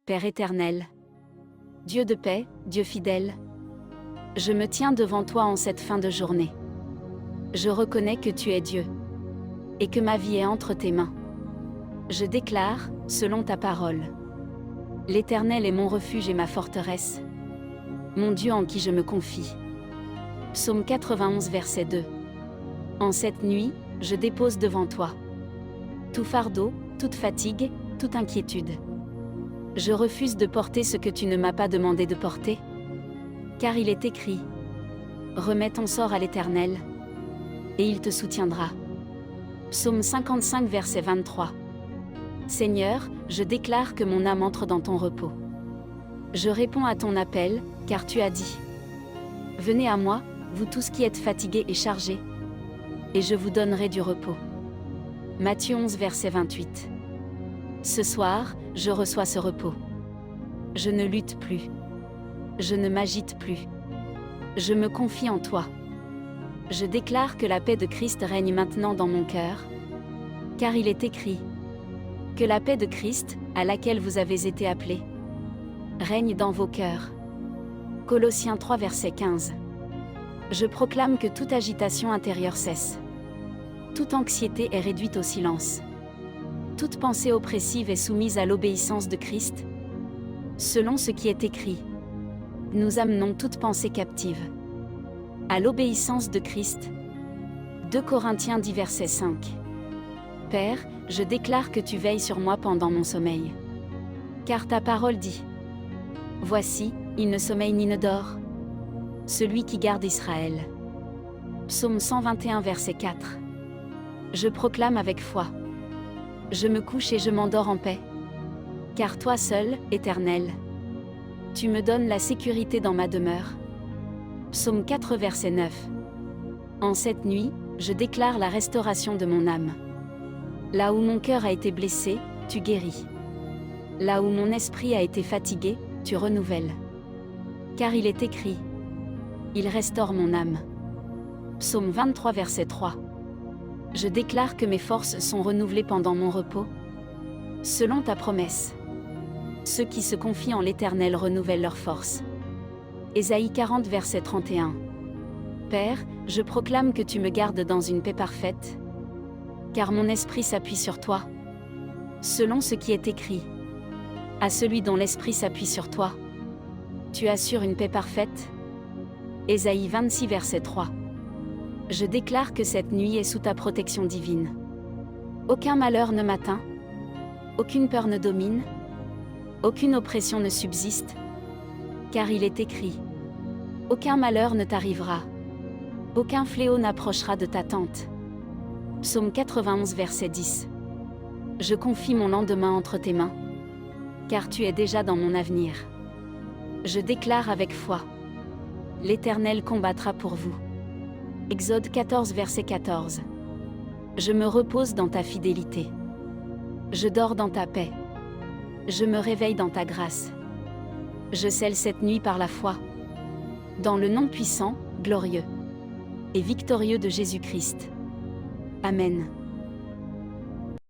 Père éternel, Dieu de paix, Dieu fidèle, je me tiens devant toi en cette fin de journée. Je reconnais que tu es Dieu, et que ma vie est entre tes mains. Je déclare, selon ta parole, l'Éternel est mon refuge et ma forteresse, mon Dieu en qui je me confie. Psaume 91 verset 2. En cette nuit, je dépose devant toi tout fardeau, toute fatigue, toute inquiétude. Je refuse de porter ce que tu ne m'as pas demandé de porter. Car il est écrit, remets ton sort à l'Éternel, et il te soutiendra. Psaume 55 verset 23. Seigneur, je déclare que mon âme entre dans ton repos. Je réponds à ton appel, car tu as dit, venez à moi, vous tous qui êtes fatigués et chargés, et je vous donnerai du repos. Matthieu 11 verset 28. Ce soir, je reçois ce repos. Je ne lutte plus. Je ne m'agite plus. Je me confie en toi. Je déclare que la paix de Christ règne maintenant dans mon cœur, car il est écrit que la paix de Christ, à laquelle vous avez été appelés, règne dans vos cœurs. Colossiens 3 verset 15. Je proclame que toute agitation intérieure cesse. Toute anxiété est réduite au silence. Toute pensée oppressive est soumise à l'obéissance de Christ, selon ce qui est écrit. Nous amenons toute pensée captive à l'obéissance de Christ. 2 Corinthiens 10 verset 5. Père, je déclare que tu veilles sur moi pendant mon sommeil. Car ta parole dit, voici, il ne sommeille ni ne dort, celui qui garde Israël. Psaume 121 verset 4. Je proclame avec foi. Je me couche et je m'endors en paix. Car toi seul, Éternel, tu me donnes la sécurité dans ma demeure. Psaume 4 verset 9. En cette nuit, je déclare la restauration de mon âme. Là où mon cœur a été blessé, tu guéris. Là où mon esprit a été fatigué, tu renouvelles. Car il est écrit, il restaure mon âme. Psaume 23 verset 3. Je déclare que mes forces sont renouvelées pendant mon repos, selon ta promesse. Ceux qui se confient en l'Éternel renouvellent leurs forces. Ésaïe 40 verset 31. Père, je proclame que tu me gardes dans une paix parfaite, car mon esprit s'appuie sur toi. Selon ce qui est écrit, à celui dont l'esprit s'appuie sur toi, tu assures une paix parfaite. Ésaïe 26 verset 3. Je déclare que cette nuit est sous ta protection divine. Aucun malheur ne m'atteint, aucune peur ne domine, aucune oppression ne subsiste, car il est écrit, aucun malheur ne t'arrivera, aucun fléau n'approchera de ta tente. Psaume 91 verset 10. Je confie mon lendemain entre tes mains, car tu es déjà dans mon avenir. Je déclare avec foi, l'Éternel combattra pour vous. Exode 14 verset 14. Je me repose dans ta fidélité. Je dors dans ta paix. Je me réveille dans ta grâce. Je scelle cette nuit par la foi. Dans le nom puissant, glorieux et victorieux de Jésus-Christ. Amen.